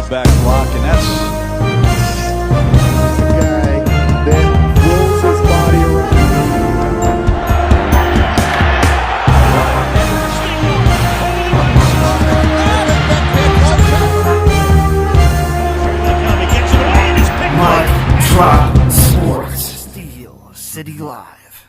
tailback block, and that's The guy that throws his body around. Mike Drop Sports. Steel City Live.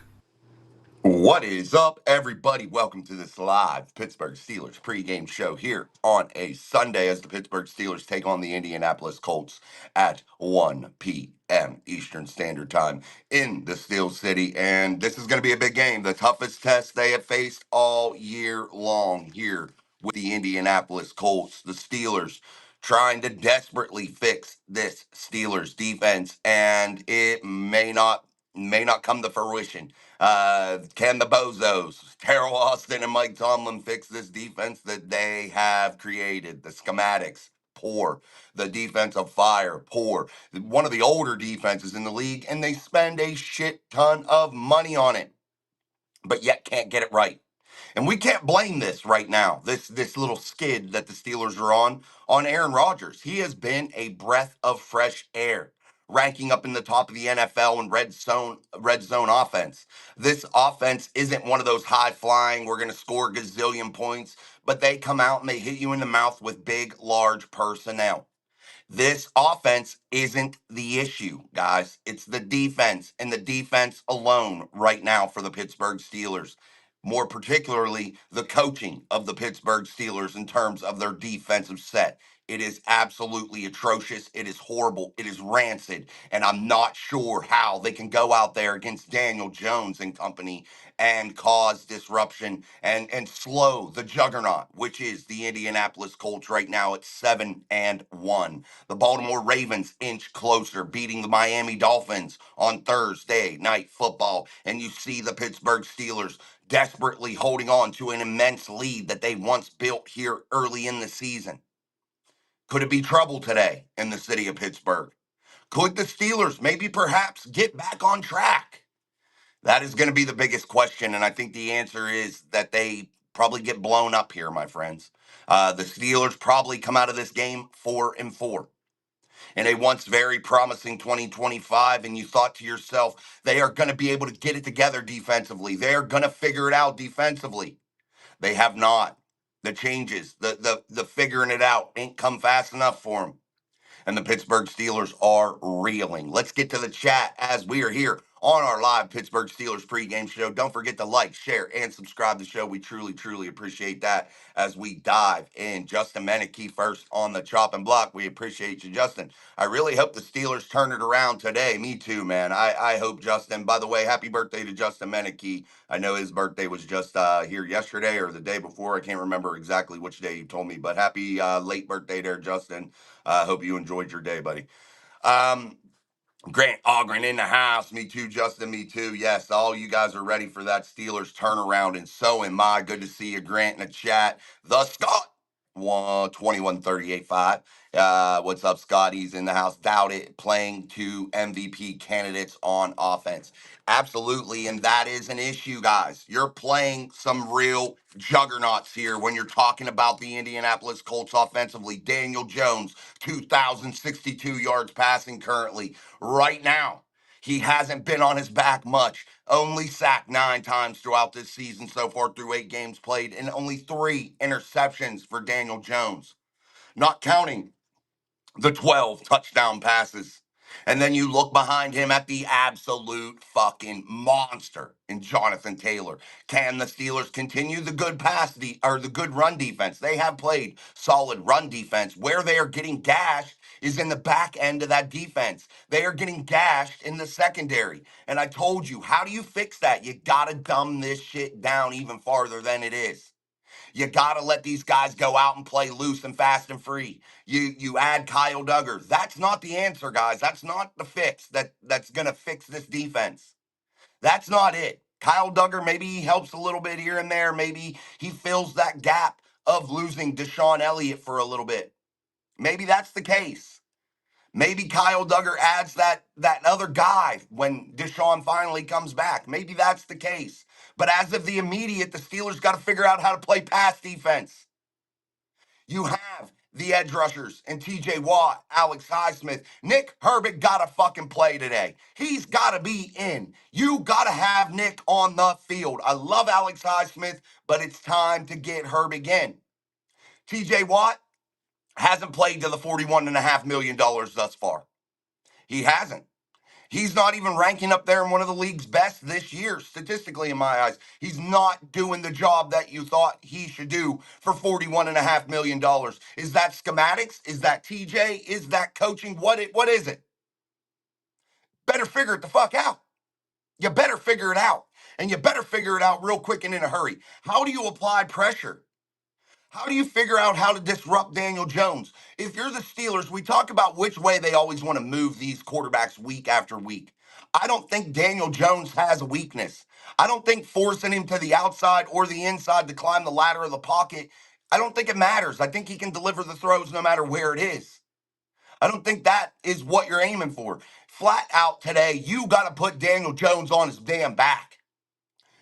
What is up, everybody? Welcome to this live Pittsburgh Steelers pregame show here on a Sunday as the Pittsburgh Steelers take on the Indianapolis Colts at 1 p.m. Eastern Standard Time in the Steel City. And this is going to be a big game, the toughest test they have faced all year long here with the Indianapolis Colts. The Steelers trying to desperately fix this Steelers defense, and it may not come to fruition. Can the bozos, Terrell Austin and Mike Tomlin, fix this defense that they have created? The schematics, poor. The defensive fire, poor. One of the older defenses in the league, and they spend a shit ton of money on it, but yet can't get it right. And we can't blame this right now, this little skid that the Steelers are on Aaron Rodgers. He has been a breath of fresh air, ranking up in the top of the NFL in red zone offense. This offense isn't one of those high flying, we're going to score a gazillion points, but they come out and they hit you in the mouth with big, large personnel. This offense isn't the issue, guys. It's the defense and the defense alone right now for the Pittsburgh Steelers. More particularly, the coaching of the Pittsburgh Steelers in terms of their defensive set. It is absolutely atrocious. It is horrible. It is rancid. And I'm not sure how they can go out there against Daniel Jones and company and cause disruption and slow the juggernaut, which is the Indianapolis Colts right now at 7-1. The Baltimore Ravens inch closer, beating the Miami Dolphins on Thursday night football. And you see the Pittsburgh Steelers desperately holding on to an immense lead that they once built here early in the season. Could it be trouble today in the city of Pittsburgh? Could the Steelers maybe perhaps get back on track? That is going to be the biggest question. And I think the answer is that they probably get blown up here, my friends. The Steelers probably come out of this game 4-4 in a once very promising 2025, and you thought to yourself, they are going to be able to get it together defensively. They are going to figure it out defensively. They have not. The changes, the figuring it out ain't come fast enough for them. And the Pittsburgh Steelers are reeling. Let's get to the chat as we are here on our live Pittsburgh Steelers pregame show. Don't forget to like, share, and subscribe to the show. We truly, truly appreciate that as we dive in. Justin Meneke first on the chopping block. We appreciate you, Justin. I really hope the Steelers turn it around today. Me too, man. I hope, Justin. By the way, happy birthday to Justin Meneke. I know his birthday was just here yesterday or the day before. I can't remember exactly which day you told me, but happy late birthday there, Justin. I hope you enjoyed your day, buddy. Grant Ogren in the house. Me too, Justin. Me too. Yes, all you guys are ready for that Steelers turnaround, and so am I. Good to see you, Grant, in the chat. The Scott, 2138.5. What's up, Scott? He's in the house. Doubt it. Playing two MVP candidates on offense. Absolutely, and that is an issue, guys. You're playing some real juggernauts here when you're talking about the Indianapolis Colts offensively. Daniel Jones, 2,062 yards passing currently. Right now, he hasn't been on his back much. Only sacked 9 times throughout this season so far through 8 games played, and only 3 interceptions for Daniel Jones. Not counting the 12 touchdown passes. And then you look behind him at the absolute fucking monster in Jonathan Taylor. Can the Steelers continue the good the good run defense? They have played solid run defense. Where they are getting gashed is in the back end of that defense. They are getting gashed in the secondary. And I told you, how do you fix that? You gotta dumb this shit down even farther than it is. You got to let these guys go out and play loose and fast and free. You add Kyle Duggar. That's not the answer, guys. That's not the fix that's going to fix this defense. That's not it. Kyle Duggar, maybe he helps a little bit here and there. Maybe he fills that gap of losing Deshaun Elliott for a little bit. Maybe that's the case. Maybe Kyle Duggar adds that other guy when Deshaun finally comes back. Maybe that's the case. But as of the immediate, the Steelers got to figure out how to play pass defense. You have the edge rushers, and TJ Watt, Alex Highsmith. Nick Herbig got to fucking play today. He's got to be in. You got to have Nick on the field. I love Alex Highsmith, but it's time to get Herbig in. TJ Watt hasn't played to the $41.5 million thus far. He hasn't. He's not even ranking up there in one of the league's best this year, statistically, in my eyes. He's not doing the job that you thought he should do for $41.5 million. Is that schematics? Is that TJ? Is that coaching? What is it? Better figure it the fuck out. You better figure it out. And you better figure it out real quick and in a hurry. How do you apply pressure? How do you figure out how to disrupt Daniel Jones? If you're the Steelers, we talk about which way they always want to move these quarterbacks week after week. I don't think Daniel Jones has a weakness. I don't think forcing him to the outside or the inside to climb the ladder of the pocket, I don't think it matters. I think he can deliver the throws no matter where it is. I don't think that is what you're aiming for. Flat out today, you got to put Daniel Jones on his damn back.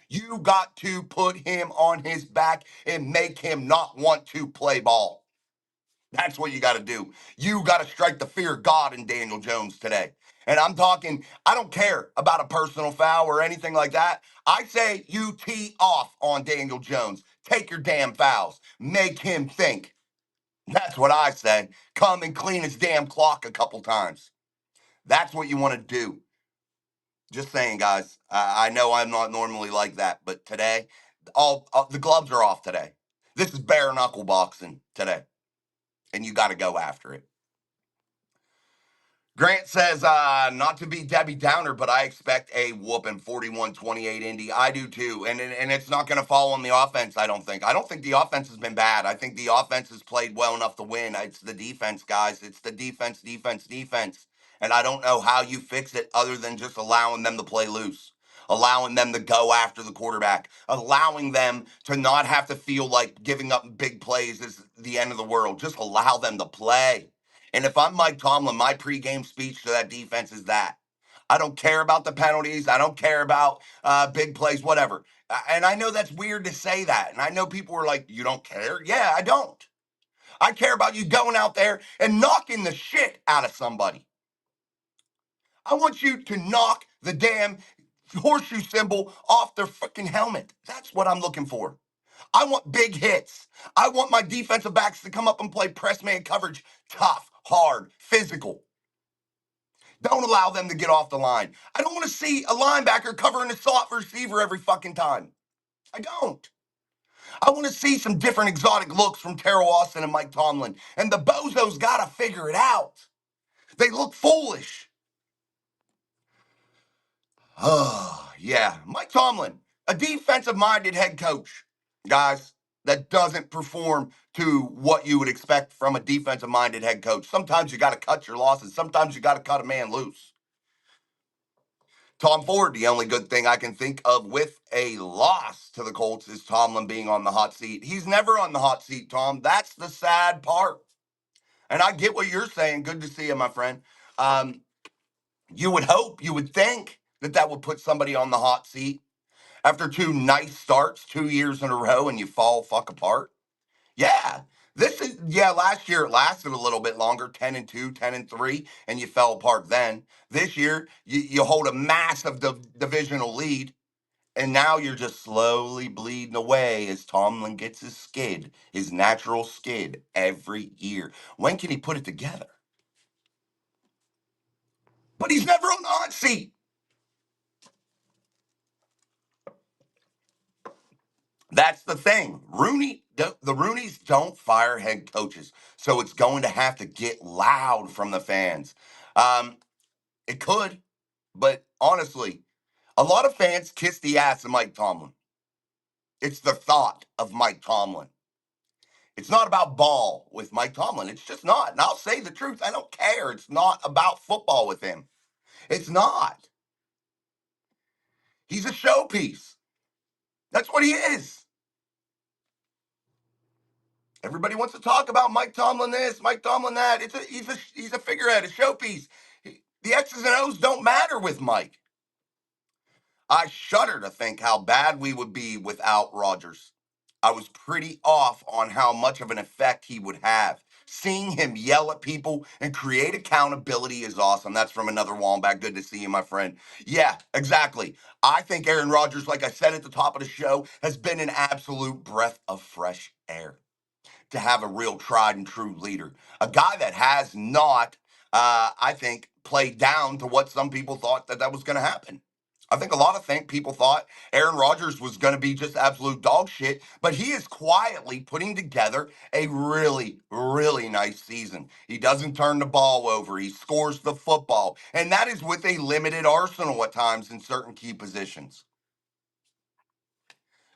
You got to put him on his back and make him not want to play ball. That's what you got to do. You got to strike the fear of God in Daniel Jones today. And I'm talking, I don't care about a personal foul or anything like that. I say you tee off on Daniel Jones. Take your damn fouls. Make him think. That's what I say. Come and clean his damn clock a couple times. That's what you want to do. Just saying, guys. I know I'm not normally like that, but today, all the gloves are off today. This is bare knuckle boxing today, and you got to go after it. Grant says, not to be Debbie Downer, but I expect a whooping 41-28 Indy. I do too. And it's not going to fall on the offense, I don't think. I don't think the offense has been bad. I think the offense has played well enough to win. It's the defense, guys. It's the defense. And I don't know how you fix it other than just allowing them to play loose, allowing them to go after the quarterback, allowing them to not have to feel like giving up big plays is the end of the world. Just allow them to play. And if I'm Mike Tomlin, my pregame speech to that defense is that. I don't care about the penalties. I don't care about big plays, whatever. And I know that's weird to say that. And I know people are like, you don't care? Yeah, I don't. I care about you going out there and knocking the shit out of somebody. I want you to knock the damn horseshoe symbol off their freaking helmet. That's what I'm looking for. I want big hits. I want my defensive backs to come up and play press man coverage tough, hard, physical. Don't allow them to get off the line. I don't want to see a linebacker covering a slot receiver every fucking time. I don't. I want to see some different exotic looks from Terrell Austin and Mike Tomlin. And the bozos got to figure it out. They look foolish. Oh, yeah. Mike Tomlin, a defensive-minded head coach, guys, that doesn't perform to what you would expect from a defensive-minded head coach. Sometimes you got to cut your losses. Sometimes you got to cut a man loose. Tom Ford, the only good thing I can think of with a loss to the Colts is Tomlin being on the hot seat. He's never on the hot seat, Tom. That's the sad part. And I get what you're saying. Good to see you, my friend. You would hope, you would think that would put somebody on the hot seat after two nice starts, 2 years in a row, and you fall fuck apart. Yeah. Last year it lasted a little bit longer, 10-2, 10-3, and you fell apart then. This year, you hold a massive divisional lead, and now you're just slowly bleeding away as Tomlin gets his skid, his natural skid, every year. When can he put it together? But he's never on the hot seat. That's the thing. The Rooneys don't fire head coaches, so it's going to have to get loud from the fans. It could, but honestly, a lot of fans kiss the ass of Mike Tomlin. It's the thought of Mike Tomlin. It's not about ball with Mike Tomlin. It's just not. And I'll say the truth. I don't care. It's not about football with him. It's not. He's a showpiece. That's what he is. Everybody wants to talk about Mike Tomlin this, Mike Tomlin that. He's a figurehead, a showpiece. The X's and O's don't matter with Mike. I shudder to think how bad we would be without Rodgers. I was pretty off on how much of an effect he would have. seeing him yell at people and create accountability is awesome. That's from another Wombat. Good to see you, my friend. Yeah, exactly. I think Aaron Rodgers, like I said at the top of the show, has been an absolute breath of fresh air to have a real tried and true leader, a guy that has not, I think, played down to what some people thought that was going to happen. I think a lot of people thought Aaron Rodgers was going to be just absolute dog shit, but he is quietly putting together a really, really nice season. He doesn't turn the ball over. He scores the football, and that is with a limited arsenal at times in certain key positions.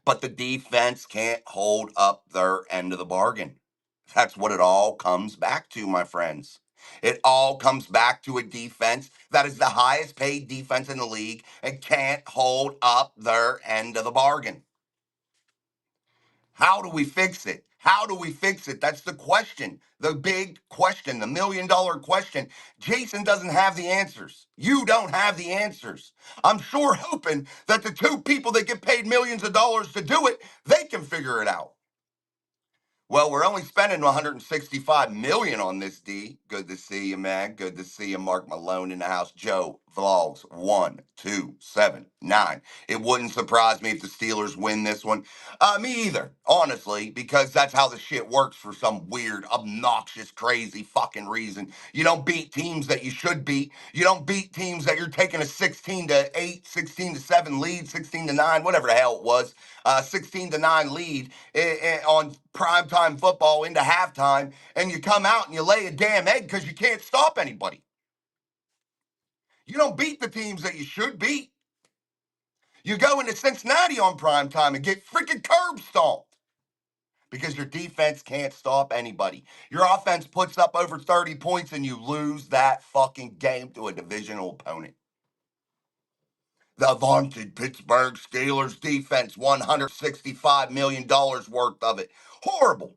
But the defense can't hold up their end of the bargain. That's what it all comes back to, my friends. It all comes back to a defense that is the highest paid defense in the league and can't hold up their end of the bargain. How do we fix it? How do we fix it? That's the question. The big question, the $1 million question. Jason doesn't have the answers. You don't have the answers. I'm sure hoping that the two people that get paid millions of dollars to do it, they can figure it out. Well, we're only spending 165 million on this D. Good to see you, man. Good to see you, Mark Malone in the house. Joe Vlogs 1279. It wouldn't surprise me if the Steelers win this one. Me either, honestly, because that's how the shit works for some weird, obnoxious, crazy fucking reason. You don't beat teams that you should beat. You don't beat teams that you're taking a 16-8, 16-7 lead, 16-9, whatever the hell it was. 16-9 lead on primetime football into halftime, and you come out and you lay a damn egg because you can't stop anybody. You don't beat the teams that you should beat. You go into Cincinnati on primetime and get freaking curb stomped because your defense can't stop anybody. Your offense puts up over 30 points and you lose that fucking game to a divisional opponent. The vaunted Pittsburgh Steelers defense, $165 million worth of it. Horrible.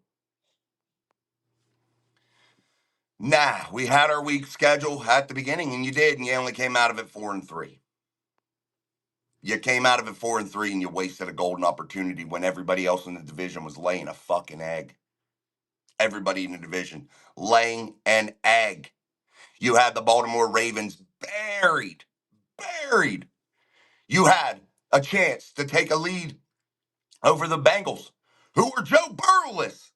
Nah, we had our week schedule at the beginning, and you did, and you only came out of it 4-3. You came out of it 4-3, and you wasted a golden opportunity when everybody else in the division was laying a fucking egg. Everybody in the division laying an egg. You had the Baltimore Ravens buried. You had a chance to take a lead over the Bengals, who were Joe Burrowless.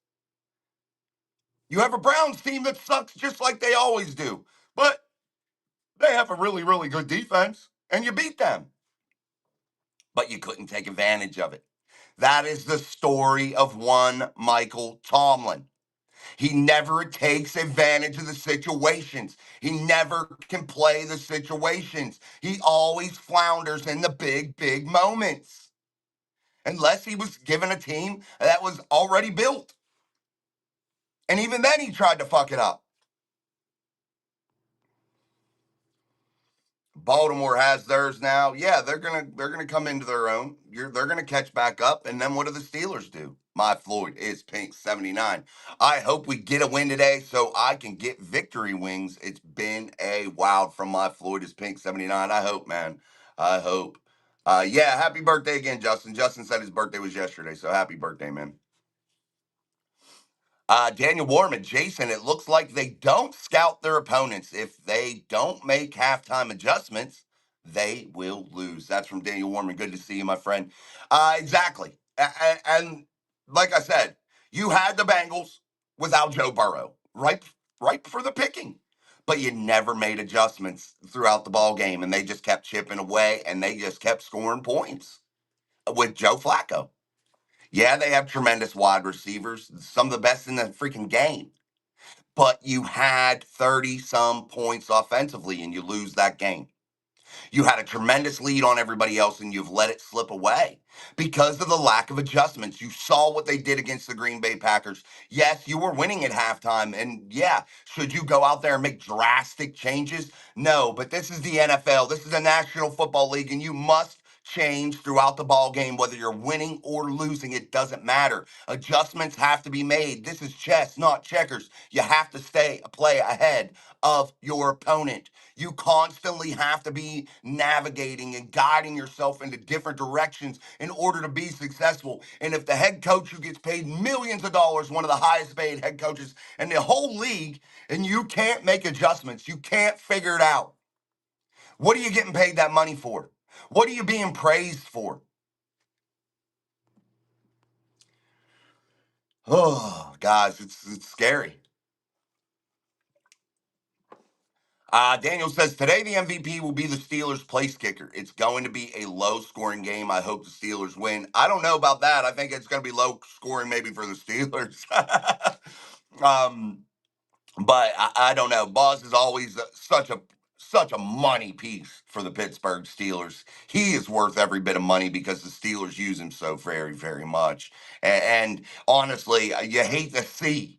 You have a Browns team that sucks just like they always do, but they have a really, really good defense, and you beat them. But you couldn't take advantage of it. That is the story of one Michael Tomlin. He never takes advantage of the situations. He never can play the situations. He always flounders in the big, big moments. Unless he was given a team that was already built. And even then he tried to fuck it up. Baltimore has theirs now. Yeah, they're gonna come into their own. They're gonna catch back up, and then what do the Steelers do? My Floyd is pink 79. I hope we get a win today so I can get victory wings. It's been a wild from my Floyd is pink 79. I hope, man. I hope. Yeah, happy birthday again, Justin. Justin said his birthday was yesterday, so happy birthday, man. Daniel Warman, Jason, it looks like they don't scout their opponents. If they don't make halftime adjustments, they will lose. That's from Daniel Warman. Good to see you, my friend. Exactly. And like I said, you had the Bengals without Joe Burrow, right for the picking. But you never made adjustments throughout the ball game, and they just kept chipping away, and they just kept scoring points with Joe Flacco. Yeah, they have tremendous wide receivers, some of the best in the freaking game. But you had 30 some points offensively and you lose that game. You had a tremendous lead on everybody else and you've let it slip away because of the lack of adjustments. You saw what they did against the Green Bay Packers. Yes, you were winning at halftime. And yeah, should you go out there and make drastic changes? No, but this is the NFL. This is the National Football League and you must change throughout the ball game, whether you're winning or losing. It doesn't matter. Adjustments have to be made. This is chess, not checkers. You have to play ahead of your opponent. You constantly have to be navigating and guiding yourself into different directions in order to be successful. And if the head coach who gets paid millions of dollars, one of the highest paid head coaches in the whole league, and you can't make adjustments, you can't figure it out. What are you getting paid that money for? What are you being praised for? Oh, guys, it's scary. Daniel says today the MVP will be the Steelers' place kicker. It's going to be a low scoring game. I hope the Steelers win. I don't know about that. I think it's going to be low scoring maybe for the Steelers. um, but I don't know. Boz is always such a money piece for the Pittsburgh Steelers. He is worth every bit of money because the Steelers use him so very, very much. And honestly, you hate to see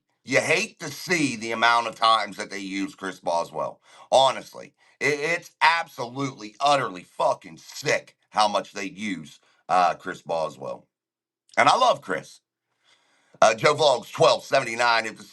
the amount of times that they use Chris Boswell. Honestly, it's absolutely, utterly fucking sick how much they use Chris Boswell. And I love Chris. Joe Vlogs 1279. If the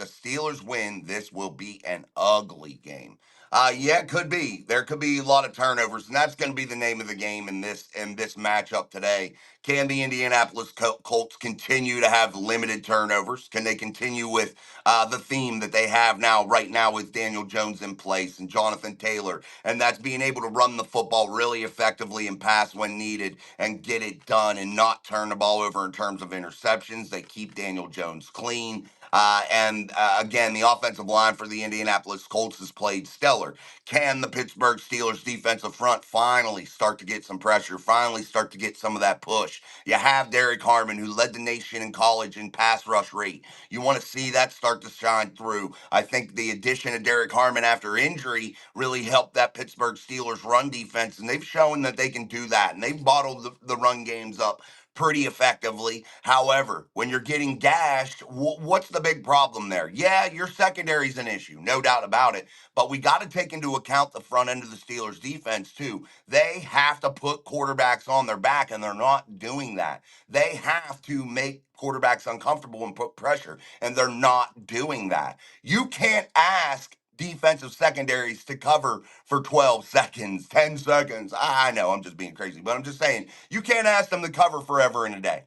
Steelers win, this will be an ugly game. Yeah, it could be. There could be a lot of turnovers, and that's going to be the name of the game in this matchup today. Can the Indianapolis Colts continue to have limited turnovers? Can they continue with the theme that they have right now with Daniel Jones in place and Jonathan Taylor, and that's being able to run the football really effectively and pass when needed and get it done and not turn the ball over in terms of interceptions. They keep Daniel Jones clean. And again, the offensive line for the Indianapolis Colts has played stellar. Can the Pittsburgh Steelers defensive front finally start to get some pressure, finally start to get some of that push? You have Derek Harmon, who led the nation in college in pass rush rate. You want to see that start to shine through. I think the addition of Derek Harmon after injury really helped that Pittsburgh Steelers run defense, and they've shown that they can do that, and they've bottled the run games up pretty effectively. However, when you're getting gashed, what's the big problem there? Yeah, your secondary's an issue, no doubt about it. But we got to take into account the front end of the Steelers defense too. They have to put quarterbacks on their back, and they're not doing that. They have to make quarterbacks uncomfortable and put pressure, and they're not doing that. You can't ask defensive secondaries to cover for 12 seconds, 10 seconds. I know I'm just being crazy, but I'm just saying you can't ask them to cover forever in a day.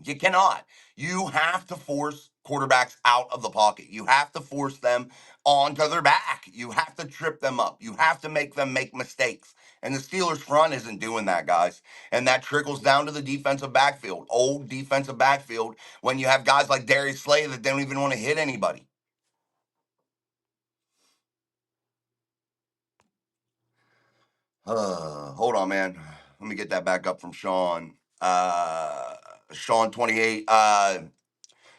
You cannot. You have to force quarterbacks out of the pocket. You have to force them onto their back. You have to trip them up. You have to make them make mistakes. And the Steelers front isn't doing that, guys. And that trickles down to the defensive backfield, old defensive backfield, when you have guys like Darius Slay that don't even want to hit anybody. Hold on, man. Let me get that back up from Sean. Sean 28.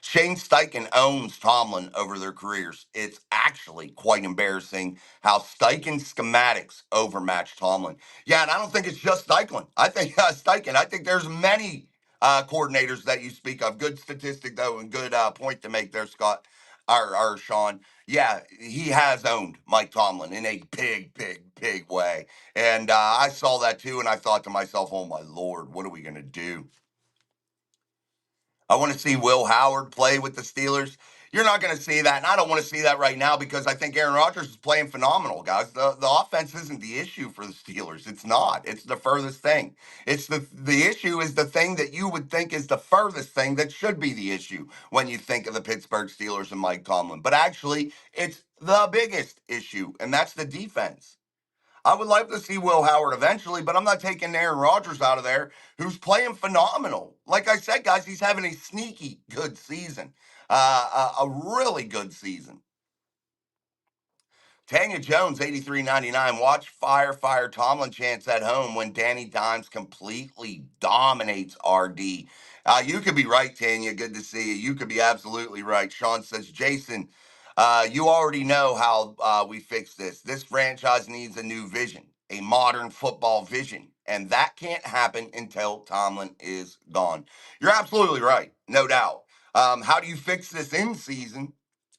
Shane Steichen owns Tomlin over their careers. It's actually quite embarrassing how Steichen's schematics overmatch Tomlin. Yeah, and I don't think it's just Steichen. I think Steichen. I think there's many coordinators that you speak of. Good statistic though, and good point to make there, Scott or Sean. Yeah, he has owned Mike Tomlin in a big, big, big way, and I saw that too, and I thought to myself, "Oh my Lord, what are we gonna do?" I want to see Will Howard play with the Steelers. You're not going to see that, and I don't want to see that right now because I think Aaron Rodgers is playing phenomenal, guys. The offense isn't the issue for the Steelers. It's not. It's the furthest thing. It's the issue is the thing that you would think is the furthest thing that should be the issue when you think of the Pittsburgh Steelers and Mike Tomlin. But actually, it's the biggest issue, and that's the defense. I would like to see Will Howard eventually, but I'm not taking Aaron Rodgers out of there, who's playing phenomenal. Like I said, guys, he's having a sneaky good season, a really good season. Tanya Jones, 83.99. Watch Fire Tomlin chants at home when Danny Dimes completely dominates RD. You could be right, Tanya. Good to see you. You could be absolutely right. Sean says, Jason, you already know how we fix this. This franchise needs a new vision, a modern football vision. And that can't happen until Tomlin is gone. You're absolutely right. No doubt. How do you fix this in season?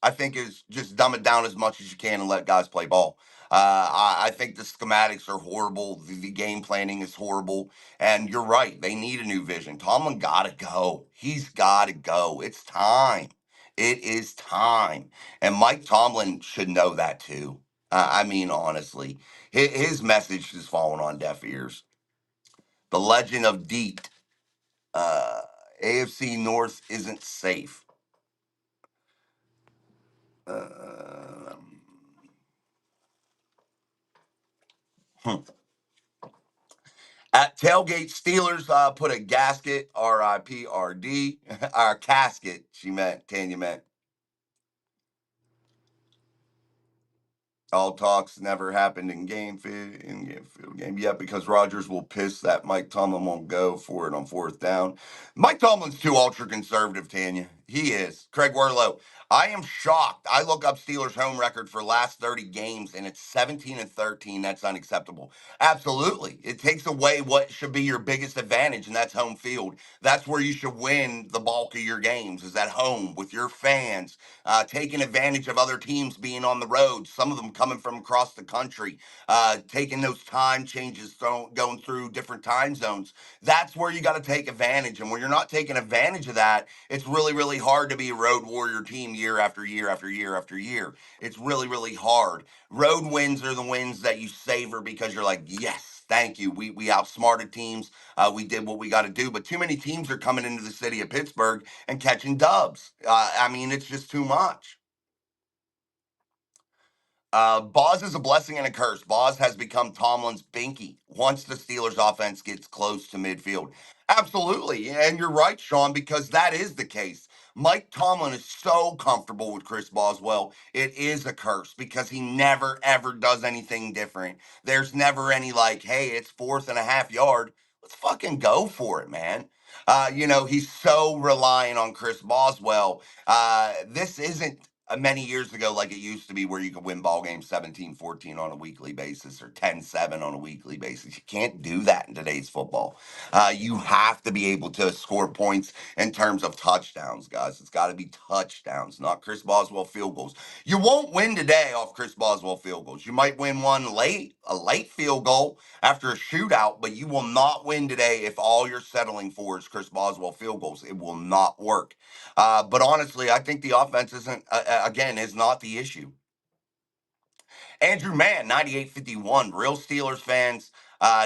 I think is just dumb it down as much as you can and let guys play ball. I think the schematics are horrible. The game planning is horrible. And you're right. They need a new vision. Tomlin got to go. He's got to go. It's time. It is time. And Mike Tomlin should know that too. I mean, honestly, his message has fallen on deaf ears. The legend of Deet. Uh, AFC North isn't safe. Hmm. At tailgate, Steelers put a gasket, RIP, RD, our casket, Tanya meant. All talks never happened in field game. Yeah, because Rodgers will piss that Mike Tomlin won't go for it on fourth down. Mike Tomlin's too ultra conservative, Tanya. He is. Craig Werlow. I am shocked. I look up Steelers home record for last 30 games and it's 17-13. That's unacceptable. Absolutely. It takes away what should be your biggest advantage, and that's home field. That's where you should win the bulk of your games, is at home with your fans, taking advantage of other teams being on the road, some of them coming from across the country, taking those time changes, going through different time zones. That's where you got to take advantage. And when you're not taking advantage of that, it's really, really hard to be a road warrior team year after year after year after year. It's really, really hard. Road wins are the wins that you savor because you're like, yes, thank you. We outsmarted teams. We did what we got to do. But too many teams are coming into the city of Pittsburgh and catching dubs. I mean, it's just too much. Boz is a blessing and a curse. Boz has become Tomlin's binky once the Steelers offense gets close to midfield. Absolutely. And you're right, Sean, because that is the case. Mike Tomlin is so comfortable with Chris Boswell. It is a curse because he never, ever does anything different. There's never any like, hey, it's 4.5 yards. Let's fucking go for it, man. He's so relying on Chris Boswell. This isn't many years ago like it used to be where you could win ball games 17-14 on a weekly basis or 10-7 on a weekly basis. You can't do that in today's football. You have to be able to score points in terms of touchdowns, guys. It's got to be touchdowns, not Chris Boswell field goals. You won't win today off Chris Boswell field goals. You might win one late, a late field goal after a shootout, but you will not win today if all you're settling for is Chris Boswell field goals. It will not work. But honestly, I think the offense isn't, again, is not the issue. Andrew Mann, 9851. Real Steelers fans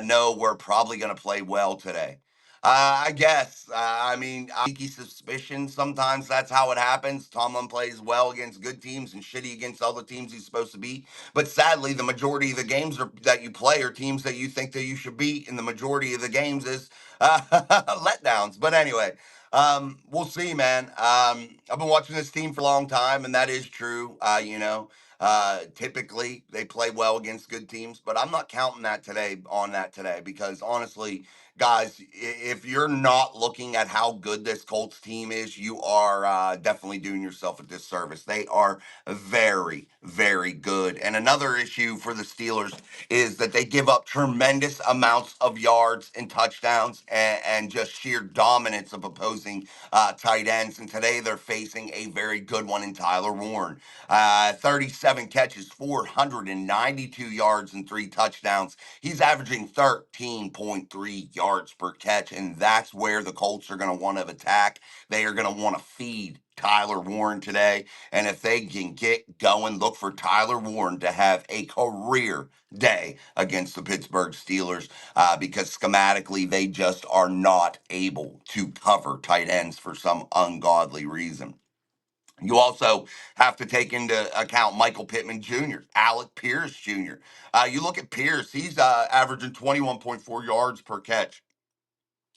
know we're probably going to play well today. I guess. I mean, sneaky suspicion. Sometimes that's how it happens. Tomlin plays well against good teams and shitty against all the teams he's supposed to beat. But sadly, the majority of the games that you play are teams that you think that you should beat, and the majority of the games is letdowns. But anyway, we'll see, man. I've been watching this team for a long time, and that is true. Typically, they play well against good teams, but I'm not counting that today because honestly, guys, if you're not looking at how good this Colts team is, you are definitely doing yourself a disservice. They are very, very good. And another issue for the Steelers is that they give up tremendous amounts of yards and touchdowns and just sheer dominance of opposing tight ends. And today they're facing a very good one in Tyler Warren. 37 catches, 492 yards, and 3 touchdowns. He's averaging 13.3 yards per catch, and that's where the Colts are going to want to attack. They are going to want to feed Tyler Warren today. And if they can get going, look for Tyler Warren to have a career day against the Pittsburgh Steelers because schematically they just are not able to cover tight ends for some ungodly reason. You also have to take into account Michael Pittman Jr., Alec Pierce Jr. You look at Pierce, he's averaging 21.4 yards per catch.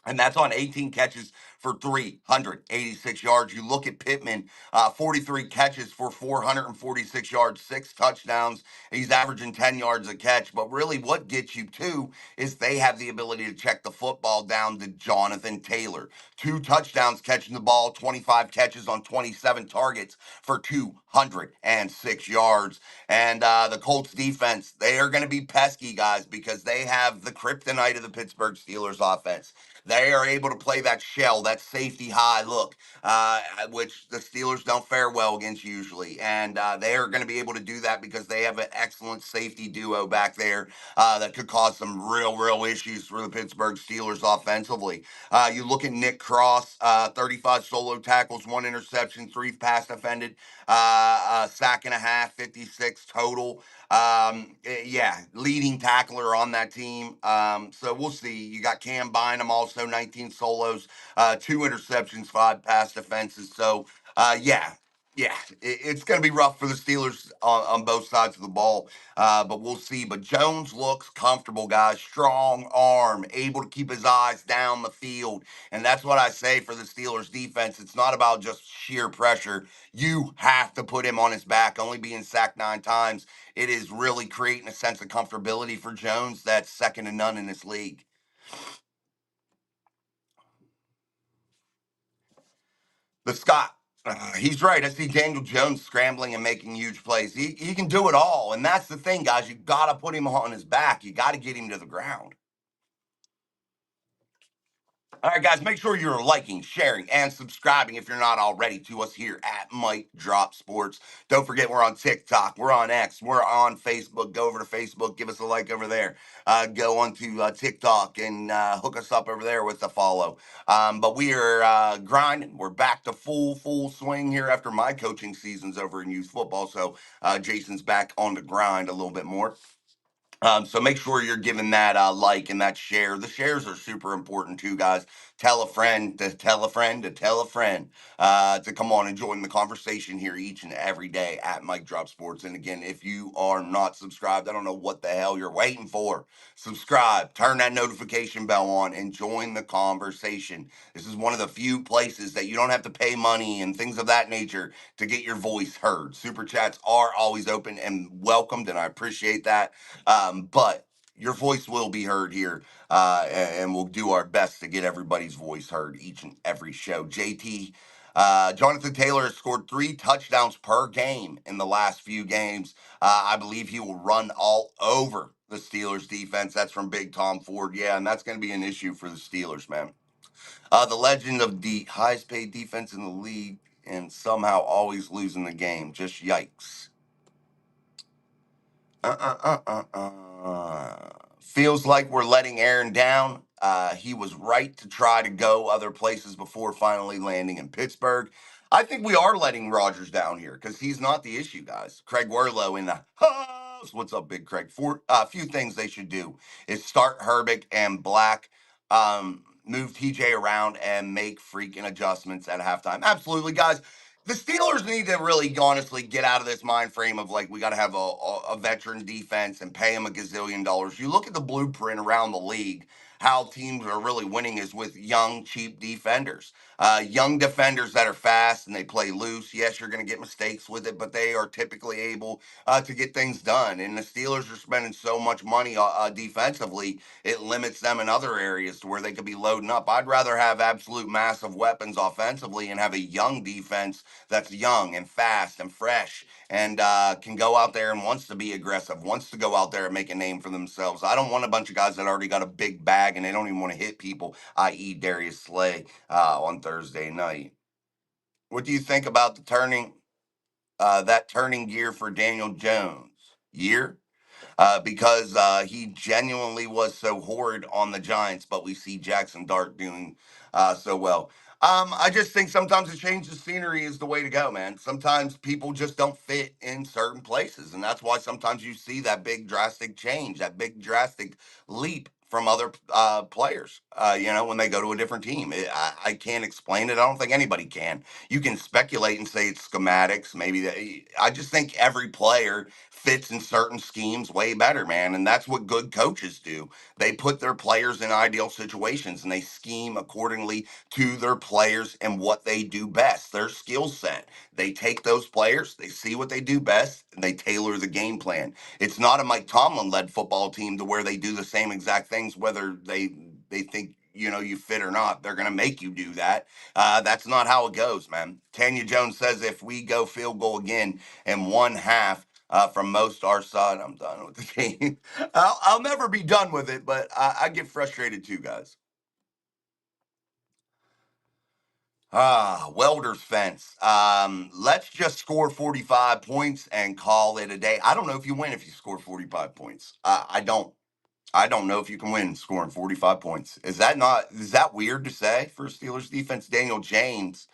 And that's on 18 catches for 386 yards. You look at Pittman, 43 catches for 446 yards, 6 touchdowns. He's averaging 10 yards a catch. But really, what gets you too is they have the ability to check the football down to Jonathan Taylor. 2 touchdowns catching the ball, 25 catches on 27 targets for 206 yards. And the Colts defense, they are going to be pesky, guys, because they have the kryptonite of the Pittsburgh Steelers offense. They are able to play that shell, that safety high look, which the Steelers don't fare well against usually. And they are going to be able to do that because they have an excellent safety duo back there that could cause some real issues for the Pittsburgh Steelers offensively. You look at Nick Cross, 35 solo tackles, 1 interception, 3 pass defended, sack and a half, 56 total. Yeah, leading tackler on that team. So we'll see. You got Cam Bynum also 19 solos, 2 interceptions, 5 pass defenses. So yeah. Yeah, it's going to be rough for the Steelers on both sides of the ball, but we'll see. But Jones looks comfortable, guys. Strong arm, able to keep his eyes down the field. And that's what I say for the Steelers defense. It's not about just sheer pressure. You have to put him on his back, only being sacked 9 times. It is really creating a sense of comfortability for Jones that's second to none in this league. The Scott, he's right. I see Daniel Jones scrambling and making huge plays. He can do it all. And that's the thing, guys. You got to put him on his back. You got to get him to the ground. All right, guys, make sure you're liking, sharing, and subscribing if you're not already to us here at Mike Drop Sports. Don't forget, we're on TikTok, we're on X, we're on Facebook. Go over to Facebook, give us a like over there. Go on to TikTok and hook us up over there with a follow. But we are grinding. We're back to full swing here after my coaching seasons over in youth football. So Jason's back on the grind a little bit more. So make sure you're giving that like and that share. The shares are super important too, guys. Tell a friend to tell a friend to tell a friend to come on and join the conversation here each and every day at Mike Drop Sports. And again, if you are not subscribed, I don't know what the hell you're waiting for. Subscribe, turn that notification bell on, and join the conversation. This is one of the few places that you don't have to pay money and things of that nature to get your voice heard. Super chats are always open and welcomed, and I appreciate that. But your voice will be heard here, and we'll do our best to get everybody's voice heard each and every show. JT, Jonathan Taylor has scored 3 touchdowns per game in the last few games. I believe he will run all over the Steelers defense. That's from Big Tom Ford. Yeah, and that's going to be an issue for the Steelers, man. The legend of the highest paid defense in the league and somehow always losing the game. Just yikes. Feels like we're letting Aaron down. He was right to try to go other places before finally landing in Pittsburgh. I think we are letting Rodgers down here because he's not the issue, guys. Craig Werlow in the house. What's up, Big Craig? A few things they should do is start Herbig and Black, move TJ around, and make freaking adjustments at halftime. Absolutely, guys. The Steelers need to really honestly get out of this mind frame of like we got to have a veteran defense and pay them a gazillion dollars. You look at the blueprint around the league, how teams are really winning is with young, cheap defenders. Young defenders that are fast and they play loose. Yes, you're going to get mistakes with it, but they are typically able to get things done. And the Steelers are spending so much money defensively, it limits them in other areas to where they could be loading up. I'd rather have absolute massive weapons offensively and have a young defense that's young and fast and fresh and can go out there and wants to be aggressive, wants to go out there and make a name for themselves. I don't want a bunch of guys that already got a big bag and they don't even want to hit people, i.e. Darius Slay on Thursday night. What do you think about that turning gear for Daniel Jones? Year? Because he genuinely was so horrid on the Giants, but we see Jackson Dart doing so well. I just think sometimes a change of scenery is the way to go, man. Sometimes people just don't fit in certain places, and that's why sometimes you see that big drastic change, that big drastic leap from other players. When they go to a different team, I can't explain it. I don't think anybody can. You can speculate and say it's schematics, maybe that. I just think every player fits in certain schemes way better, man. And that's what good coaches do. They put their players in ideal situations and they scheme accordingly to their players and what they do best, their skill set. They take those players, they see what they do best, and they tailor the game plan. It's not a Mike Tomlin led football team to where they do the same exact things, whether they think you fit or not. They're going to make you do that. That's not how it goes, man. Tanya Jones says if we go field goal again in 1/2, from most our side, I'm done with the game. I'll never be done with it, but I get frustrated too, guys. Welder's fence. Let's just score 45 points and call it a day. I don't know if you win if you score 45 points. I don't. I don't know if you can win scoring 45 points. Is that weird to say for Steelers defense? Daniel James,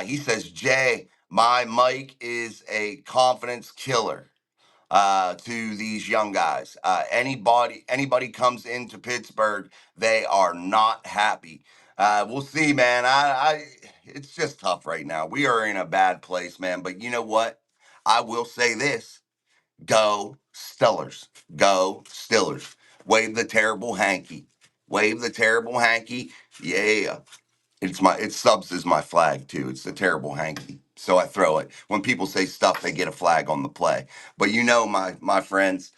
he says, Jay, my Mike is a confidence killer to these young guys. Anybody comes into Pittsburgh, they are not happy. We'll see, man. It's just tough right now. We are in a bad place, man. But you know what? I will say this: Go Steelers, go Steelers. Wave the terrible hanky. Wave the terrible hanky. Yeah. It subs is my flag too. It's the terrible hanky. So I throw it. When people say stuff, they get a flag on the play. But you know, my friends,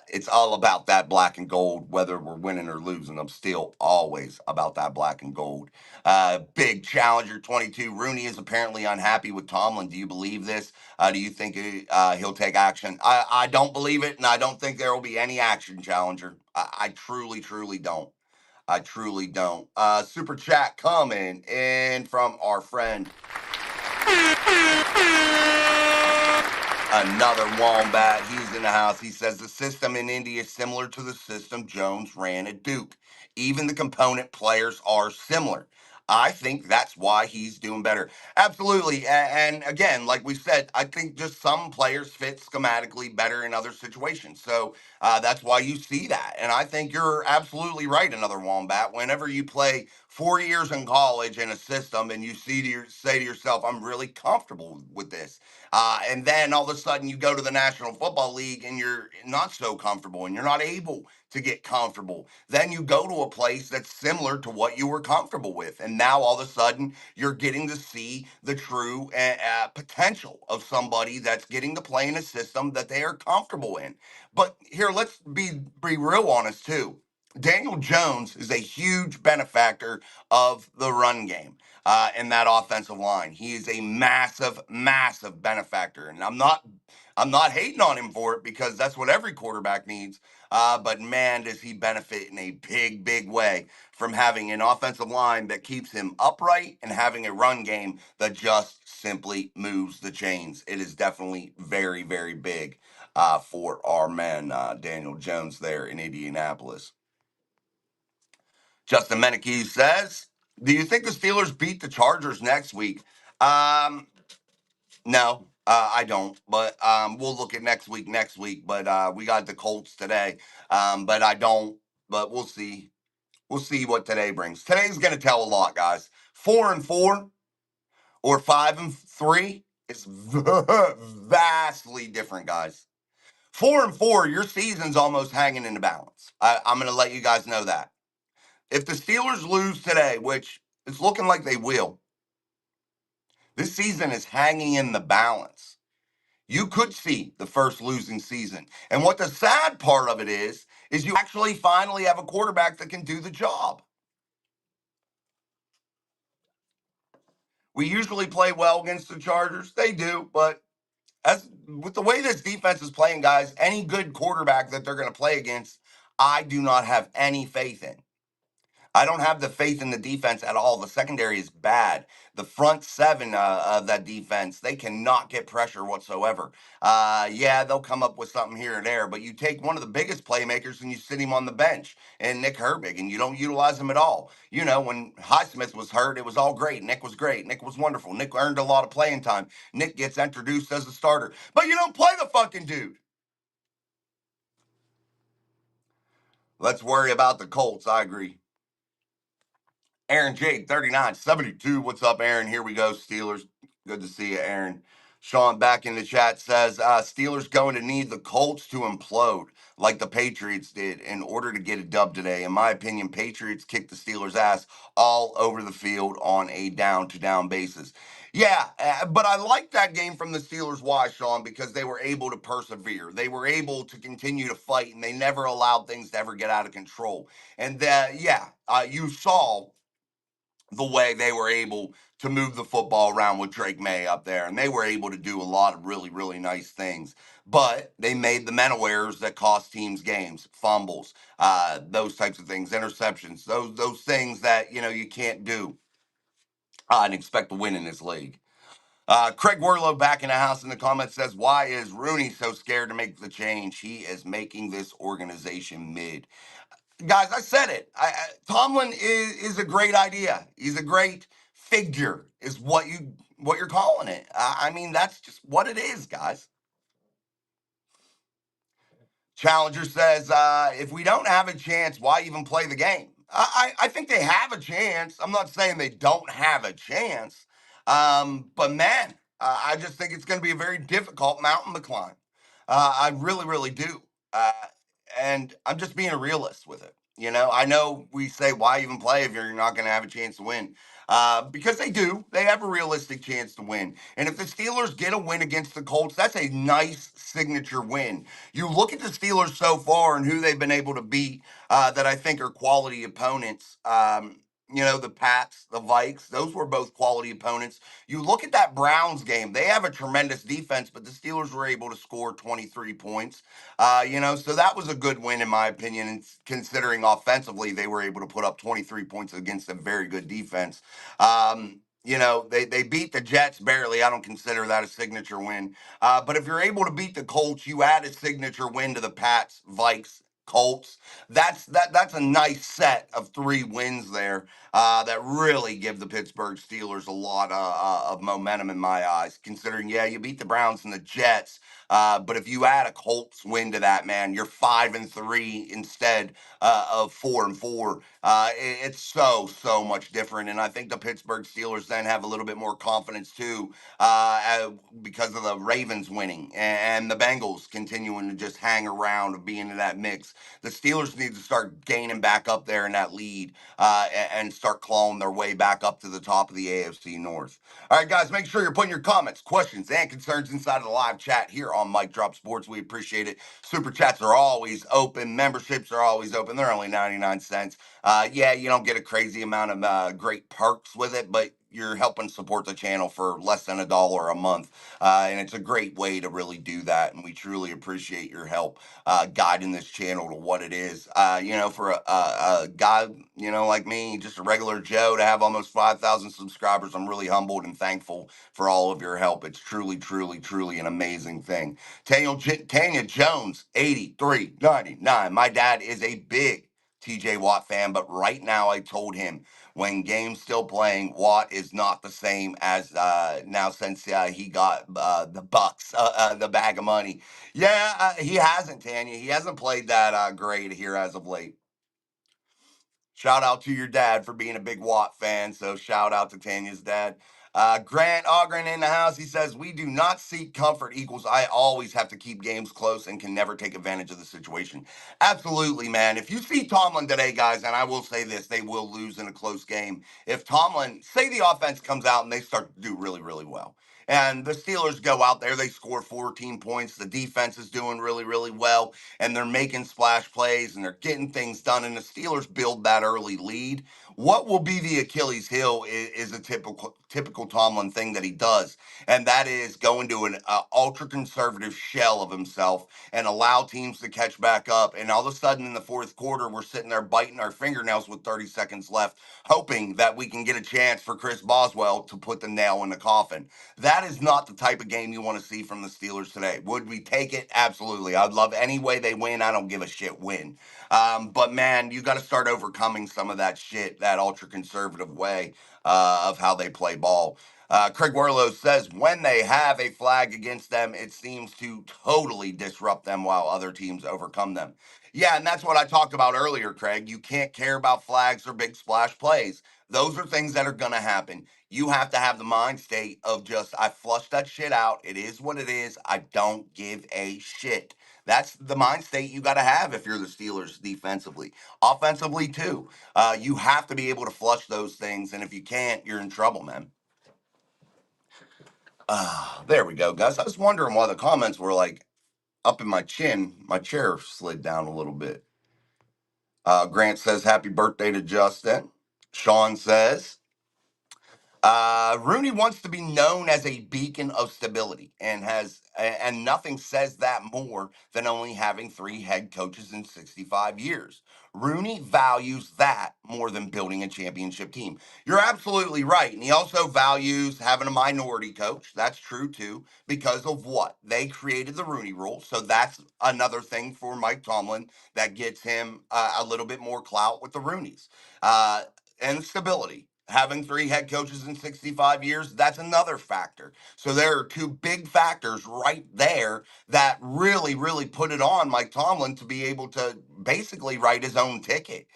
it's all about that black and gold, whether we're winning or losing. I'm still always about that black and gold. Big Challenger 22. Rooney is apparently unhappy with Tomlin. Do you believe this? Do you think he'll take action? I don't believe it, and I don't think there will be any action, Challenger. I truly, truly don't. I truly don't. Super chat coming in from our friend. Another Wombat. He's in the house. He says the system in Indy is similar to the system Jones ran at Duke. Even the component players are similar. I think that's why he's doing better. Absolutely. And again, like we said, I think just some players fit schematically better in other situations. So that's why you see that. And I think you're absolutely right, another Wombat. Whenever you play 4 years in college in a system and you say to yourself, I'm really comfortable with this. And then all of a sudden you go to the National Football League and you're not so comfortable and you're not able to get comfortable. Then you go to a place that's similar to what you were comfortable with. And now all of a sudden you're getting to see the true potential of somebody that's getting to play in a system that they are comfortable in. But here, let's be real honest too. Daniel Jones is a huge benefactor of the run game in that offensive line. He is a massive, massive benefactor, and I'm not hating on him for it because that's what every quarterback needs. But man, does he benefit in a big, big way from having an offensive line that keeps him upright and having a run game that just simply moves the chains. It is definitely very, very big for our man Daniel Jones there in Indianapolis. Justin Meneke says, do you think the Steelers beat the Chargers next week? No, I don't. But we'll look at next week. But we got the Colts today. But I don't. But we'll see. We'll see what today brings. Today's going to tell a lot, guys. 4-4 or 5-3 is vastly different, guys. 4-4, your season's almost hanging in the balance. I'm going to let you guys know that. If the Steelers lose today, which it's looking like they will, this season is hanging in the balance. You could see the first losing season. And what the sad part of it is you actually finally have a quarterback that can do the job. We usually play well against the Chargers. They do, but as with the way this defense is playing, guys, any good quarterback that they're going to play against, I do not have any faith in. I don't have the faith in the defense at all. The secondary is bad. The front seven of that defense, they cannot get pressure whatsoever. Yeah, they'll come up with something here and there, but you take one of the biggest playmakers and you sit him on the bench, and Nick Herbig, and you don't utilize him at all. You know, when Highsmith was hurt, it was all great. Nick was great. Nick was wonderful. Nick earned a lot of playing time. Nick gets introduced as a starter, but you don't play the fucking dude. Let's worry about the Colts. I agree. Aaron J, 3972. What's up, Aaron? Here we go, Steelers. Good to see you, Aaron. Sean back in the chat says, Steelers going to need the Colts to implode like the Patriots did in order to get a dub today. In my opinion, Patriots kicked the Steelers' ass all over the field on a down-to-down basis. Yeah, but I like that game from the Steelers. Why, Sean? Because they were able to persevere. They were able to continue to fight, and they never allowed things to ever get out of control. And, you saw the way they were able to move the football around with Drake May up there. And they were able to do a lot of really, really nice things. But they made the mental errors that cost teams games, fumbles, those types of things, interceptions, those things that, you can't do. and expect to win in this league. Craig Werlow back in the house in the comments says, why is Rooney so scared to make the change? He is making this organization mid. Guys, I said it. Tomlin is a great idea. He's a great figure, is what you're calling it. I mean, that's just what it is, guys. Challenger says, if we don't have a chance, why even play the game? I think they have a chance. I'm not saying they don't have a chance. But man, I just think it's going to be a very difficult mountain to climb. I really, really do. Uh, and I'm just being a realist with it. You know, I know we say, why even play if you're not going to have a chance to win? Because they do. They have a realistic chance to win. And if the Steelers get a win against the Colts, that's a nice signature win. You look at the Steelers so far and who they've been able to beat that I think are quality opponents. The Pats, the Vikes, those were both quality opponents. You look at that Browns game, they have a tremendous defense, but the Steelers were able to score 23 points. So that was a good win, in my opinion, and considering offensively they were able to put up 23 points against a very good defense. They beat the Jets barely. I don't consider that a signature win. But if you're able to beat the Colts, you add a signature win to the Pats, Vikes, Colts. That's a nice set of 3 wins there that really give the Pittsburgh Steelers a lot of momentum in my eyes. Considering, yeah, you beat the Browns and the Jets, but if you add a Colts win to that, man, you're 5-3 instead of 4-4. It's so much different, and I think the Pittsburgh Steelers then have a little bit more confidence too, because of the Ravens winning and the Bengals continuing to just hang around of being in that mix. The Steelers need to start gaining back up there in that lead and start clawing their way back up to the top of the AFC North. All right, guys, make sure you're putting your comments, questions, and concerns inside of the live chat here on Mike Drop Sports. We appreciate it. Super chats are always open. Memberships are always open. They're only 99 cents. Yeah, you don't get a crazy amount of great perks with it, but you're helping support the channel for less than $1 a month. And it's a great way to really do that. And we truly appreciate your help guiding this channel to what it is. For a guy, like me, just a regular Joe, to have almost 5,000 subscribers, I'm really humbled and thankful for all of your help. It's truly, truly, truly an amazing thing. Tanya Jones, 83.99. My dad is a big TJ Watt fan, but right now I told him when game's still playing, Watt is not the same as now since he got the Bucks, the bag of money. Yeah, he hasn't, Tanya. He hasn't played that great here as of late. Shout out to your dad for being a big Watt fan. So shout out to Tanya's dad. Grant Ogren in the house. He says, we do not seek comfort equals I always have to keep games close and can never take advantage of the situation. Absolutely, man. If you see Tomlin today, guys, and I will say this, they will lose in a close game. If Tomlin, say the offense comes out and they start to do really, really well, and the Steelers go out there, they score 14 points. The defense is doing really, really well, and they're making splash plays and they're getting things done. And the Steelers build that early lead. What will be the Achilles heel is a typical Tomlin thing that he does, and that is go into an ultra conservative shell of himself and allow teams to catch back up. And all of a sudden, in the fourth quarter, we're sitting there biting our fingernails with 30 seconds left, hoping that we can get a chance for Chris Boswell to put the nail in the coffin. That is not the type of game you want to see from the Steelers today. Would we take it? Absolutely. I'd love any way they win. I don't give a shit win. But man, you got to start overcoming some of that shit, that ultra conservative way of how they play ball. Craig Werlow says when they have a flag against them, it seems to totally disrupt them while other teams overcome them. Yeah, and that's what I talked about earlier, Craig. You can't care about flags or big splash plays. Those are things that are going to happen. You have to have the mind state of just, I flushed that shit out. It is what it is. I don't give a shit. That's the mind state you got to have if you're the Steelers defensively. Offensively, too. You have to be able to flush those things. And if you can't, you're in trouble, man. There we go, guys. I was wondering why the comments were like up in my chin. My chair slid down a little bit. Grant says, happy birthday to Justin. Sean says, Rooney wants to be known as a beacon of stability, and nothing says that more than only having three head coaches in 65 years. Rooney values that more than building a championship team. You're absolutely right. And he also values having a minority coach. That's true too, because of what? They created the Rooney rule. So that's another thing for Mike Tomlin that gets him a little bit more clout with the Rooneys. Uh, and stability. Having three head coaches in 65 years, that's another factor. So there are two big factors right there that really, really put it on Mike Tomlin to be able to basically write his own ticket.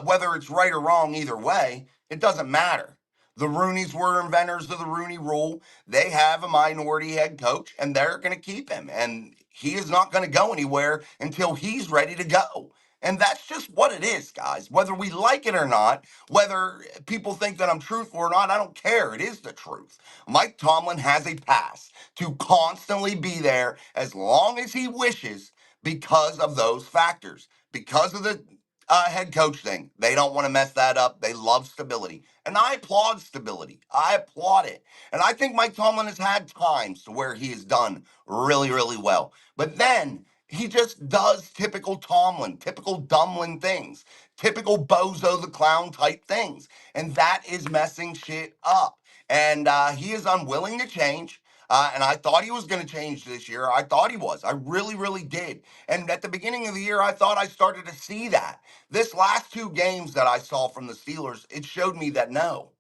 Whether it's right or wrong, either way, it doesn't matter. The Rooneys were inventors of the Rooney rule. They have a minority head coach, and they're going to keep him. And he is not going to go anywhere until he's ready to go. And that's just what it is, guys. Whether we like it or not, whether people think that I'm truthful or not, I don't care. It is the truth. Mike Tomlin has a pass to constantly be there as long as he wishes because of those factors, because of the head coach thing. They don't want to mess that up. They love stability. And I applaud stability. I applaud it. And I think Mike Tomlin has had times to where he has done really, really well. But then he just does typical Tomlin, typical Dumlin things, typical Bozo the Clown type things. And that is messing shit up. And he is unwilling to change. And I thought he was going to change this year. I thought he was. I really, really did. And at the beginning of the year, I thought I started to see that. This last two games that I saw from the Steelers, it showed me that no,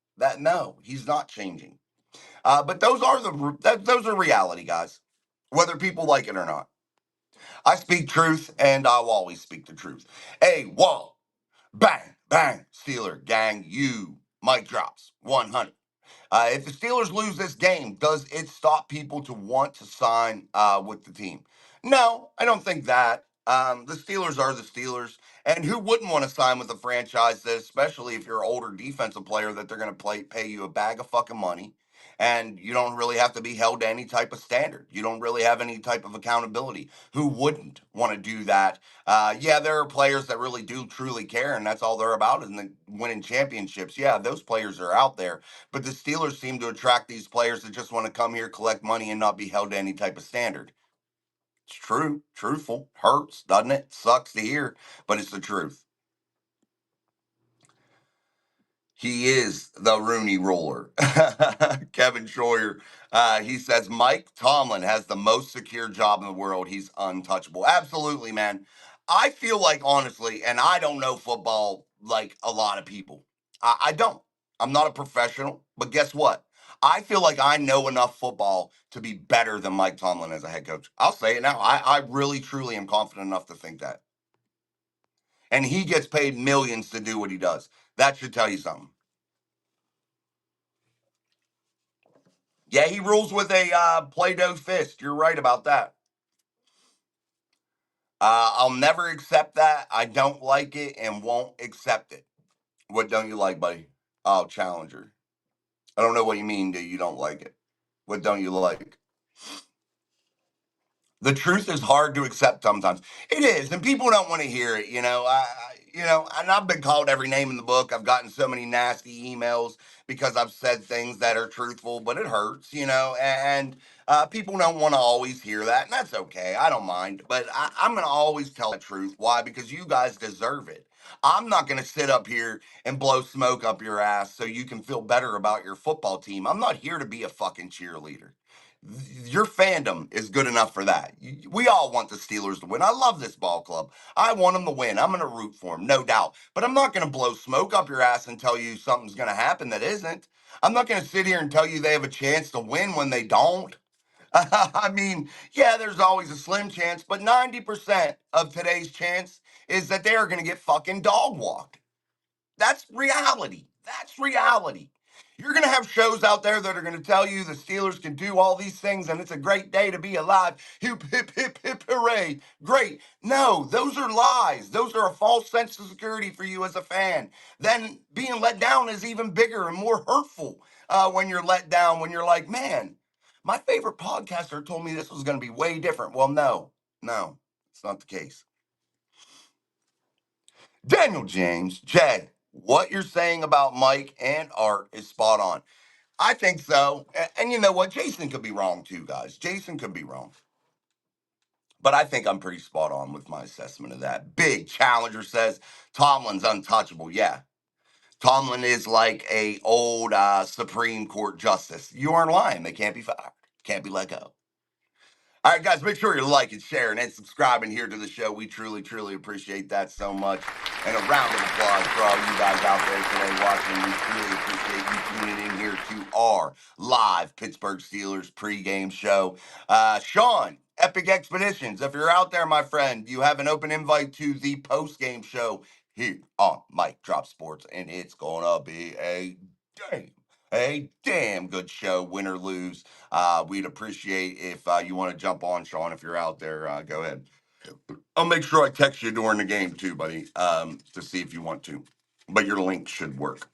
he's not changing. But those are reality, guys, whether people like it or not. I speak truth, and I'll always speak the truth. Hey, wall, bang, bang, Steeler gang, you mic drops 100. If the Steelers lose this game, does it stop people to want to sign with the team? No, I don't think that. The Steelers are the Steelers, and who wouldn't want to sign with a franchise that, especially if you're an older defensive player, that they're going to pay you a bag of fucking money, and you don't really have to be held to any type of standard. You don't really have any type of accountability. Who wouldn't want to do that? Yeah, there are players that really do truly care, and that's all they're about, is winning championships. Yeah, those players are out there. But the Steelers seem to attract these players that just want to come here, collect money, and not be held to any type of standard. It's true, truthful, hurts, doesn't it? Sucks to hear, but it's the truth. He is the Rooney Ruler. Kevin Schroyer, he says Mike Tomlin has the most secure job in the world. He's untouchable. Absolutely, man. I feel like, honestly, and I don't know football like a lot of people. I don't. I'm not a professional, but guess what? I feel like I know enough football to be better than Mike Tomlin as a head coach. I'll say it now. I really, truly am confident enough to think that. And he gets paid millions to do what he does. That should tell you something. Yeah, he rules with a Play-Doh fist. You're right about that. I'll never accept that. I don't like it and won't accept it. What don't you like, buddy? Oh, Challenger. I don't know what you mean that you don't like it. What don't you like? The truth is hard to accept sometimes. It is, and people don't want to hear it. And I've been called every name in the book. I've gotten so many nasty emails because I've said things that are truthful, but it hurts. And people don't want to always hear that, and that's okay. I don't mind, but I'm going to always tell the truth. Why? Because you guys deserve it. I'm not going to sit up here and blow smoke up your ass so you can feel better about your football team. I'm not here to be a fucking cheerleader. Your fandom is good enough for that. We all want the Steelers to win. I love this ball club. I want them to win. I'm going to root for them, no doubt. But I'm not going to blow smoke up your ass and tell you something's going to happen that isn't. I'm not going to sit here and tell you they have a chance to win when they don't. I mean, yeah, there's always a slim chance, but 90% of today's chance is that they are going to get fucking dog walked. That's reality. That's reality. You're going to have shows out there that are going to tell you the Steelers can do all these things and it's a great day to be alive. Hip, hip, hip, hip, hooray. Great. No, those are lies. Those are a false sense of security for you as a fan. Then being let down is even bigger and more hurtful when you're let down, when you're like, man, my favorite podcaster told me this was going to be way different. Well, no, it's not the case. Daniel James, Jay, what you're saying about Mike and Art is spot on. I think so. And you know what? Jason could be wrong too, guys. Jason could be wrong. But I think I'm pretty spot on with my assessment of that. Big Challenger says Tomlin's untouchable. Yeah. Tomlin is like a old Supreme Court justice. You aren't lying. They can't be fired. Can't be let go. All right, guys, make sure you're liking, sharing, and subscribing here to the show. We truly, truly appreciate that so much. And a round of applause for all you guys out there today watching. We truly appreciate you tuning in here to our live Pittsburgh Steelers pregame show. Sean, Epic Expeditions, if you're out there, my friend, you have an open invite to the postgame show here on Mike Drop Sports, and it's going to be a damn good show, win or lose. We'd appreciate if you want to jump on, Sean. If you're out there, go ahead. I'll make sure I text you during the game too, buddy, to see if you want to. But your link should work.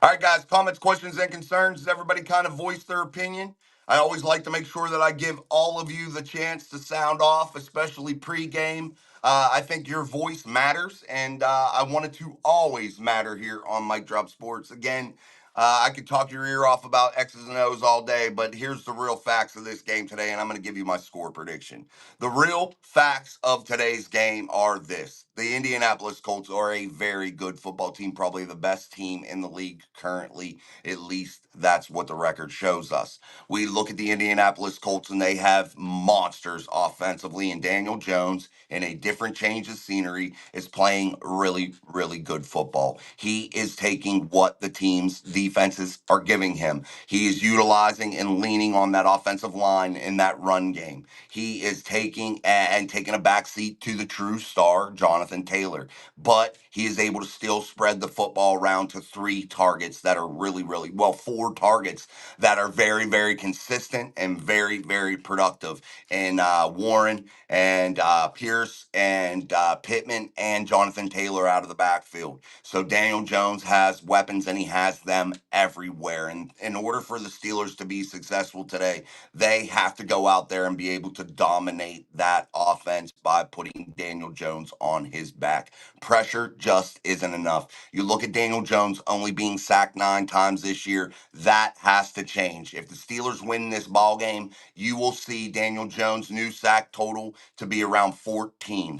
All right, guys, comments, questions, and concerns. Does everybody kind of voice their opinion? I always like to make sure that I give all of you the chance to sound off, especially pregame. I think your voice matters, and I want it to always matter here on Mike Drop Sports. Again, I could talk your ear off about X's and O's all day, but here's the real facts of this game today, and I'm going to give you my score prediction. The real facts of today's game are this. The Indianapolis Colts are a very good football team, probably the best team in the league currently. At least that's what the record shows us. We look at the Indianapolis Colts and they have monsters offensively, and Daniel Jones, in a different change of scenery, is playing really, really good football. He is taking what the team's defenses are giving him. He is utilizing and leaning on that offensive line in that run game. He is taking a backseat to the true star, Jonathan Taylor. But he is able to still spread the football around to three targets that are really, really, well, four targets that are very, very consistent and very, very productive. And Warren and Pierce and Pittman and Jonathan Taylor out of the backfield. So Daniel Jones has weapons and he has them everywhere. And in order for the Steelers to be successful today, they have to go out there and be able to dominate that offense by putting Daniel Jones on his back. Pressure just isn't enough. You look at Daniel Jones only being sacked 9 times this year. That has to change. If the Steelers win this ball game, you will see Daniel Jones' new sack total to be around 14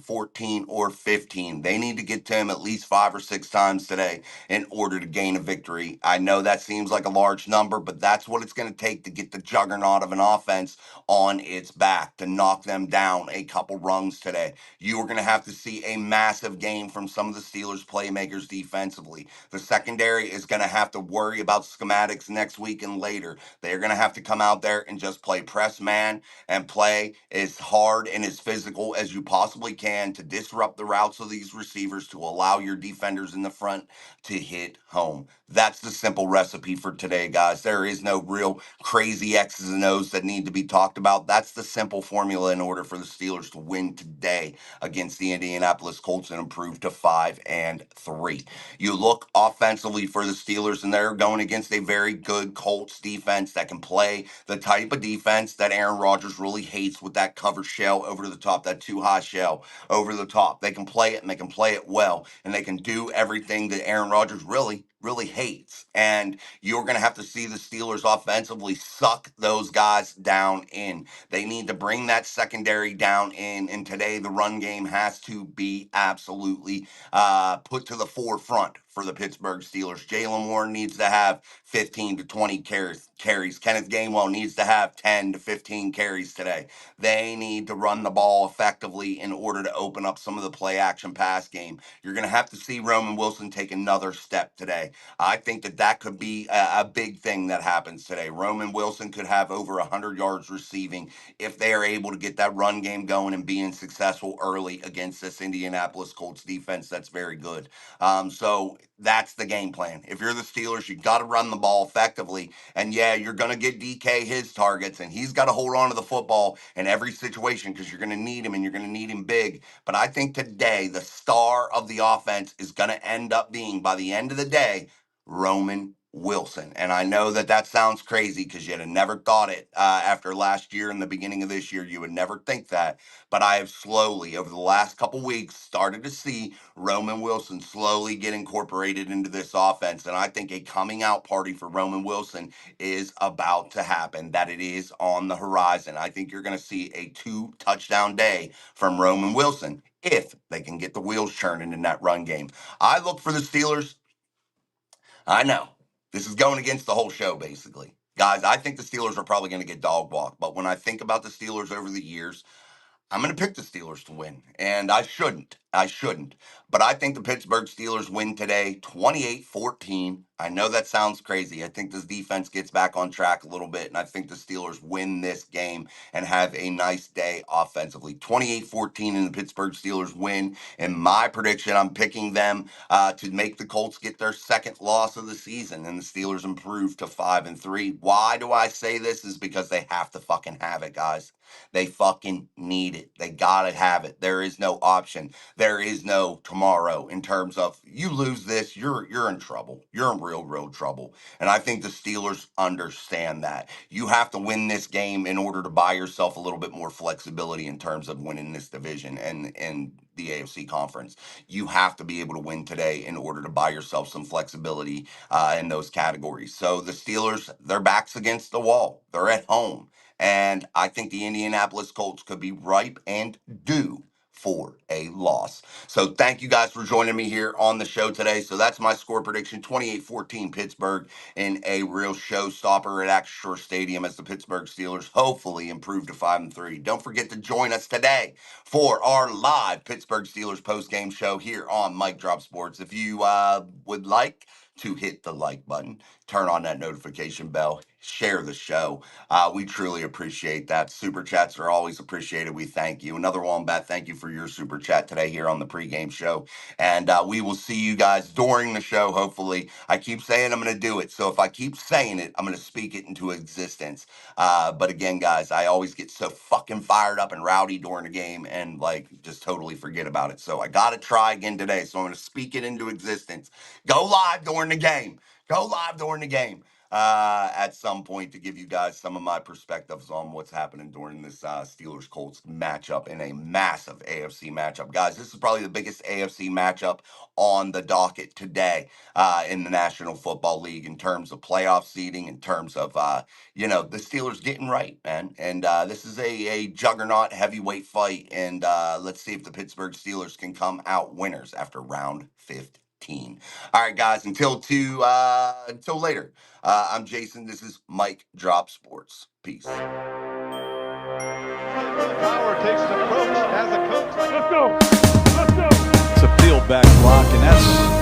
or 15. They need to get to him at least 5 or 6 times today in order to gain a victory. I know that seems like a large number, but that's what it's going to take to get the juggernaut of an offense on its back, to knock them down a couple rungs today. You are going to have to see a massive game from some of the Steelers playmakers defensively. The secondary is going to have to worry about schematics next week and later. They're going to have to come out there and just play press man and play as hard and as physical as you possibly can to disrupt the routes of these receivers, to allow your defenders in the front to hit home. That's the simple recipe for today, guys. There is no real crazy X's and O's that need to be talked about. That's the simple formula in order for the Steelers to win today against the Indianapolis Colts and improve to 5-3. You look offensively for the Steelers, and they're going against a very good Colts defense that can play the type of defense that Aaron Rodgers really hates, with that cover shell over the top, that too high shell over the top. They can play it, and they can play it well, and they can do everything that Aaron Rodgers really hates. And you're going to have to see the Steelers offensively suck those guys down in. They need to bring that secondary down in. And today, the run game has to be absolutely put to the forefront for the Pittsburgh Steelers. Jalen Warren needs to have 15 to 20 carries. Kenneth Gainwell needs to have 10 to 15 carries today. They need to run the ball effectively in order to open up some of the play action pass game. You're going to have to see Roman Wilson take another step today. I think that could be a big thing that happens today. Roman Wilson could have over 100 yards receiving if they are able to get that run game going and being successful early against this Indianapolis Colts defense that's very good. So that's the game plan. If you're the Steelers, you got to run the ball effectively. And yeah, you're going to get DK his targets, and he's got to hold on to the football in every situation because you're going to need him, and you're going to need him big. But I think today the star of the offense is going to end up being, by the end of the day, Roman Wilson. And I know that that sounds crazy because you'd have never thought it after last year and the beginning of this year. You would never think that. But I have slowly, over the last couple weeks, started to see Roman Wilson slowly get incorporated into this offense. And I think a coming out party for Roman Wilson is about to happen, that it is on the horizon. I think you're going to see a 2-touchdown day from Roman Wilson if they can get the wheels churning in that run game. I look for the Steelers. I know. This is going against the whole show, basically. Guys, I think the Steelers are probably going to get dog walked. But when I think about the Steelers over the years, I'm going to pick the Steelers to win, and I shouldn't. I shouldn't. But I think the Pittsburgh Steelers win today 28-14. I know that sounds crazy. I think this defense gets back on track a little bit, and I think the Steelers win this game and have a nice day offensively. 28-14 and the Pittsburgh Steelers win. And my prediction, I'm picking them to make the Colts get their second loss of the season and the Steelers improve to 5-3. Why do I say this? Is because they have to fucking have it, guys. They fucking need it. They gotta have it. There is no option. There is no tomorrow in terms of you lose this, you're in trouble. You're in real trouble. And I think the Steelers understand that. You have to win this game in order to buy yourself a little bit more flexibility in terms of winning this division and the AFC conference. You have to be able to win today in order to buy yourself some flexibility in those categories. So the Steelers, their backs against the wall. They're at home. And I think the Indianapolis Colts could be ripe and due for a loss. So thank you guys for joining me here on the show today. So that's my score prediction, 28-14 Pittsburgh in a real showstopper at Acrisure Stadium as the Pittsburgh Steelers hopefully improve to 5-3. Don't forget to join us today for our live Pittsburgh Steelers post-game show here on Mic Drop Sports. If you would like to hit the like button, turn on that notification bell, share the show. We truly appreciate that. Super chats are always appreciated. We thank you. Another Wombat, thank you for your super chat today here on the pregame show. And we will see you guys during the show, hopefully. I keep saying I'm going to do it. So if I keep saying it, I'm going to speak it into existence. But again, guys, I always get so fucking fired up and rowdy during the game and like just totally forget about it. So I got to try again today. So I'm going to speak it into existence. Go live during the game. Go live during the game at some point to give you guys some of my perspectives on what's happening during this Steelers-Colts matchup in a massive AFC matchup. Guys, this is probably the biggest AFC matchup on the docket today in the National Football League in terms of playoff seeding, in terms of, the Steelers getting right, man. And this is a juggernaut heavyweight fight, and let's see if the Pittsburgh Steelers can come out winners after round 15. All right, guys, until later. I'm Jason. This is Mike Drop Sports. Peace. Power takes an approach as a coach. Let's go. Let's go. It's a field back block, and that's